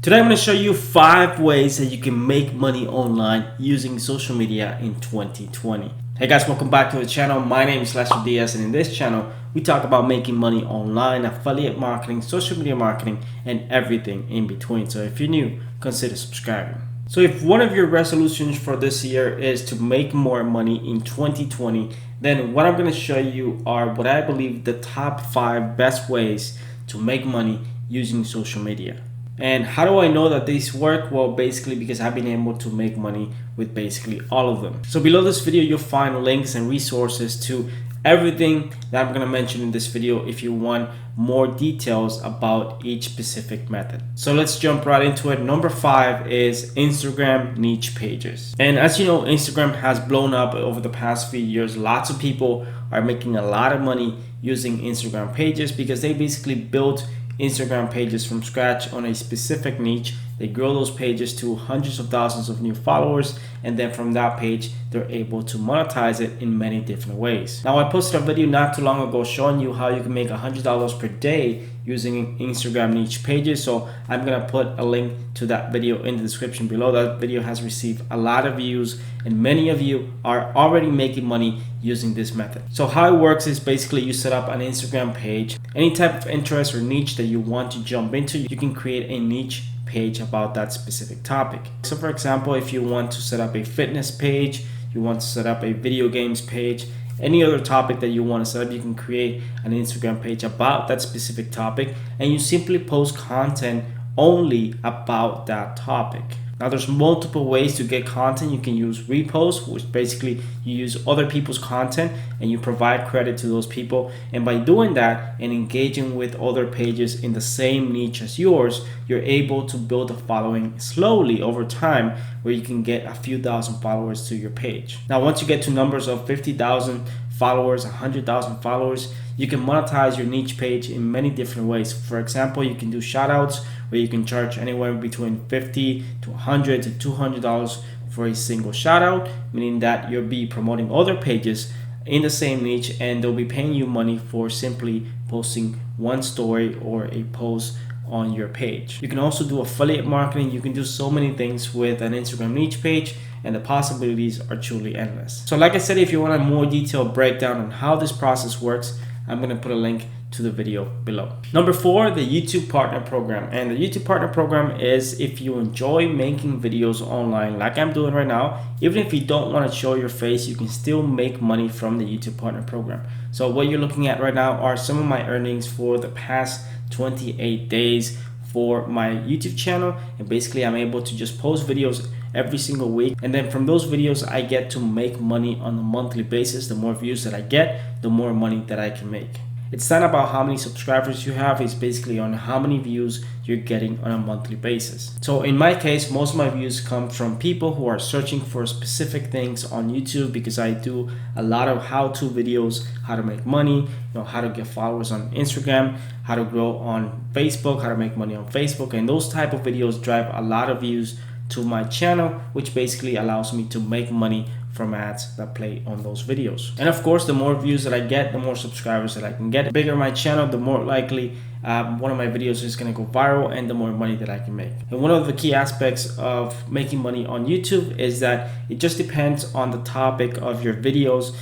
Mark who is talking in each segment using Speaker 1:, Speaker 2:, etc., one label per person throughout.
Speaker 1: Today I'm going to show you 5 ways that you can make money online using social media in 2020. Hey guys, welcome back to the channel. My name is Lester Diaz, and in this channel we talk about making money online, affiliate marketing, social media marketing, and everything in between. So if you're new, consider subscribing. So if one of your resolutions for this year is to make more money in 2020, then what I'm going to show you are what I believe the top 5 best ways to make money using social media. And how do I know that these work? Well, basically because I've been able to make money with basically all of them. So below this video, you'll find links and resources to everything that I'm going to mention in this video if you want more details about each specific method. So let's jump right into it. Number 5 is Instagram niche pages. And as you know, Instagram has blown up over the past few years. Lots of people are making a lot of money using Instagram pages because they basically built Instagram pages from scratch on a specific niche. They grow those pages to hundreds of thousands of new followers, and then from that page they're able to monetize it in many different ways. Now, I posted a video not too long ago showing you how you can make $100 per day using Instagram niche pages, so I'm gonna put a link to that video in the description below. That video has received a lot of views and many of you are already making money using this method. So how it works is basically you set up an Instagram page. Any type of interest or niche that you want to jump into, you can create a niche page about that specific topic. So for example, if you want to set up a fitness page, you want to set up a video games page, any other topic that you want to set up, you can create an Instagram page about that specific topic, and you simply post content only about that topic. Now, there's multiple ways to get content. You can use reposts, which basically you use other people's content and you provide credit to those people. And by doing that and engaging with other pages in the same niche as yours, you're able to build a following slowly over time where you can get a few thousand followers to your page. Now, once you get to numbers of 50,000 followers, 100,000 followers, you can monetize your niche page in many different ways. For example, you can do shout outs where you can charge anywhere between $50 to $100 to $200 for a single shout out, meaning that you'll be promoting other pages in the same niche and they'll be paying you money for simply posting one story or a post on your page. You can also do affiliate marketing. You can do so many things with an Instagram niche page, and the possibilities are truly endless. So like I said, if you want a more detailed breakdown on how this process works, I'm going to put a link to the video below. Number 4, the YouTube Partner Program. And the YouTube Partner Program is if you enjoy making videos online like I'm doing right now, even if you don't want to show your face, you can still make money from the YouTube Partner Program. So what you're looking at right now are some of my earnings for the past 28 days for my YouTube channel, and basically I'm able to just post videos every single week, and then from those videos I get to make money on a monthly basis. The more views that I get, the more money that I can make. It's not about how many subscribers you have, it's basically on how many views you're getting on a monthly basis. So in my case, most of my views come from people who are searching for specific things on YouTube, because I do a lot of how-to videos, how to make money, how to get followers on Instagram, how to grow on Facebook, how to make money on Facebook, and those type of videos drive a lot of views to my channel, which basically allows me to make money from ads that play on those videos. And of course, the more views that I get, the more subscribers that I can get. The bigger my channel, the more likely one of my videos is going to go viral, and the more money that I can make. And one of the key aspects of making money on YouTube is that it just depends on the topic of your videos,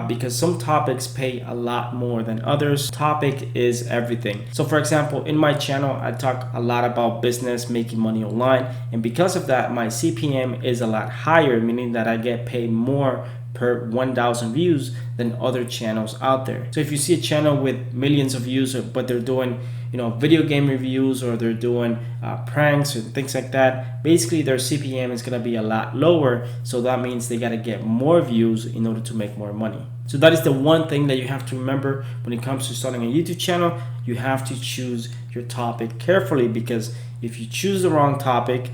Speaker 1: because some topics pay a lot more than others. Topic is everything. So for example, in my channel, I talk a lot about business, making money online, and because of that, my CPM is a lot higher, meaning that I get paid more per 1,000 views than other channels out there. So if you see a channel with millions of views, but they're doing video game reviews, or they're doing pranks and things like that, basically their CPM is going to be a lot lower. So that means they got to get more views in order to make more money. So that is the one thing that you have to remember when it comes to starting a YouTube channel. You have to choose your topic carefully, because if you choose the wrong topic,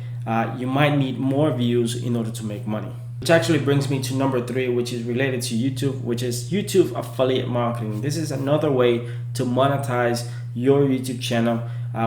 Speaker 1: you might need more views in order to make money. Which actually brings me to number 3, which is related to YouTube, which is YouTube affiliate marketing. This is another way to monetize your YouTube channel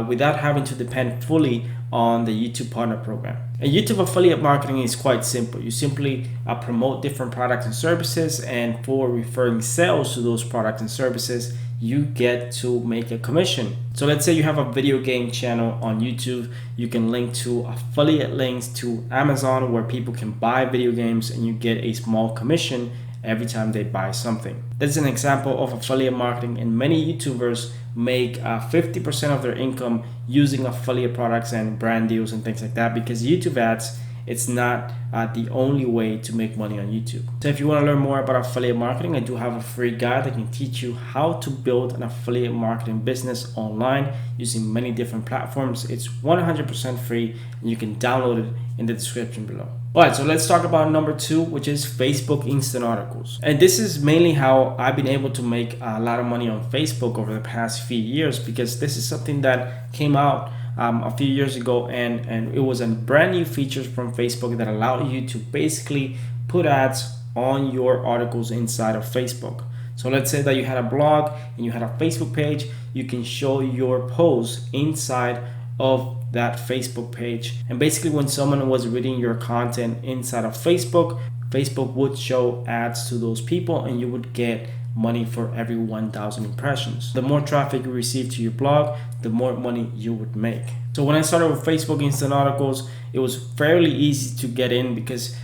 Speaker 1: without having to depend fully on the YouTube Partner Program. And YouTube affiliate marketing is quite simple. You simply promote different products and services, and for referring sales to those products and services, you get to make a commission. So let's say you have a video game channel on YouTube. You can link to affiliate links to Amazon where people can buy video games and you get a small commission every time they buy something. That's an example of affiliate marketing, and many YouTubers make 50% of their income using affiliate products and brand deals and things like that, because YouTube ads, it's not the only way to make money on YouTube. So if you want to learn more about affiliate marketing, I do have a free guide that can teach you how to build an affiliate marketing business online using many different platforms. It's 100% free and you can download it in the description below. Alright, so let's talk about number 2, which is Facebook Instant Articles. And this is mainly how I've been able to make a lot of money on Facebook over the past few years, because this is something that came out a few years ago, and it was a brand new feature from Facebook that allowed you to basically put ads on your articles inside of Facebook. So let's say that you had a blog and you had a Facebook page, you can show your posts inside of that Facebook page, and basically when someone was reading your content inside of Facebook would show ads to those people and you would get money for every 1,000 impressions. The more traffic you receive to your blog, the more money you would make. So when I started with Facebook Instant Articles, it was fairly easy to get in because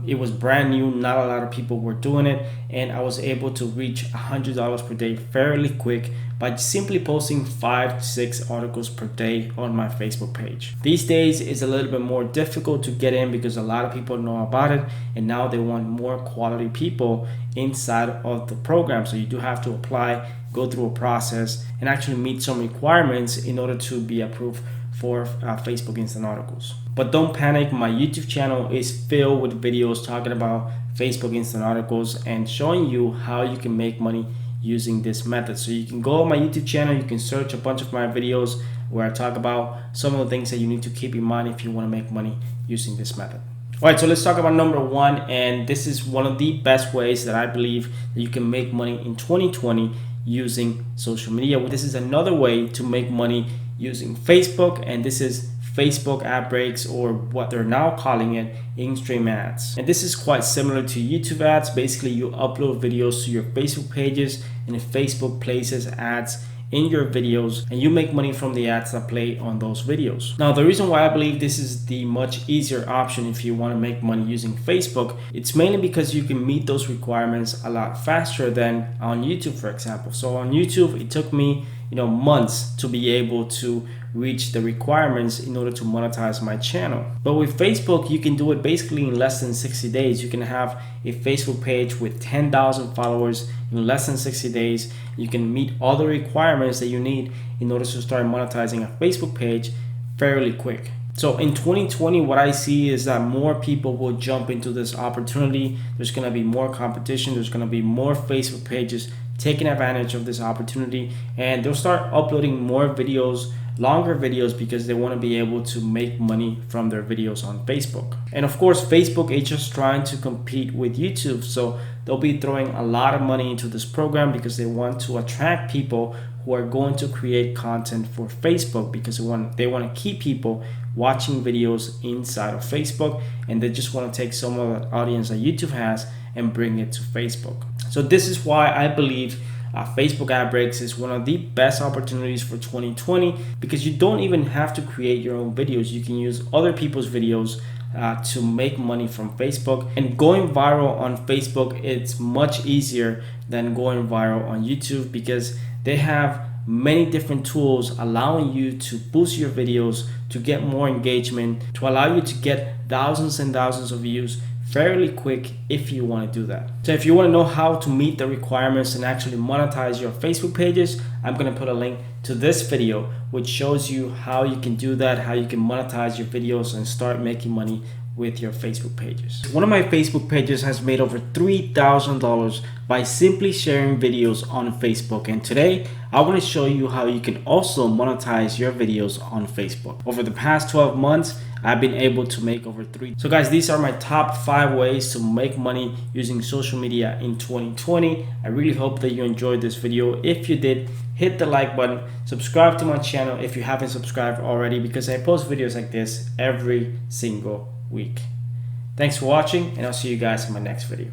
Speaker 1: it was brand new, not a lot of people were doing it, and I was able to reach $100 per day fairly quick by simply posting 5 to 6 articles per day on my Facebook page. These days it's a little bit more difficult to get in because a lot of people know about it, and now they want more quality people inside of the program. So you do have to apply, go through a process, and actually meet some requirements in order to be approved for Facebook Instant Articles. But don't panic, my YouTube channel is filled with videos talking about Facebook Instant Articles and showing you how you can make money using this method. So you can go on my YouTube channel, you can search a bunch of my videos where I talk about some of the things that you need to keep in mind if you want to make money using this method. Alright, so let's talk about number 1, and this is one of the best ways that I believe that you can make money in 2020 using social media. This is another way to make money using Facebook, and this is Facebook ad breaks, or what they're now calling it, in-stream ads. And this is quite similar to YouTube ads. Basically, you upload videos to your Facebook pages and Facebook places ads in your videos, and you make money from the ads that play on those videos. Now, the reason why I believe this is the much easier option if you want to make money using Facebook, it's mainly because you can meet those requirements a lot faster than on YouTube, for example. So on YouTube, it took me months to be able to reach the requirements in order to monetize my channel. But with Facebook, you can do it basically in less than 60 days. You can have a Facebook page with 10,000 followers in less than 60 days. You can meet all the requirements that you need in order to start monetizing a Facebook page fairly quick. So in 2020, what I see is that more people will jump into this opportunity. There's going to be more competition. There's going to be more Facebook pages taking advantage of this opportunity, and they'll start uploading more videos, longer videos, because they want to be able to make money from their videos on Facebook. And of course, Facebook is just trying to compete with YouTube, so they'll be throwing a lot of money into this program because they want to attract people who are going to create content for Facebook, because they want to keep people watching videos inside of Facebook, and they just want to take some of the audience that YouTube has and bring it to Facebook. So this is why I believe Facebook ad breaks is one of the best opportunities for 2020, because you don't even have to create your own videos. You can use other people's videos to make money from Facebook. And going viral on Facebook, it's much easier than going viral on YouTube, because they have many different tools allowing you to boost your videos, to get more engagement, to allow you to get thousands and thousands of views fairly quick if you want to do that. So if you want to know how to meet the requirements and actually monetize your Facebook pages, I'm going to put a link to this video which shows you how you can do that, how you can monetize your videos and start making money with your Facebook pages. One of my Facebook pages has made over $3,000 by simply sharing videos on Facebook, and today I want to show you how you can also monetize your videos on Facebook. Over the past 12 months, I've been able to make over $3,000. So guys, these are my top 5 ways to make money using social media in 2020. I really hope that you enjoyed this video. If you did, hit the like button, subscribe to my channel if you haven't subscribed already, because I post videos like this every single week. Thanks for watching, and I'll see you guys in my next video.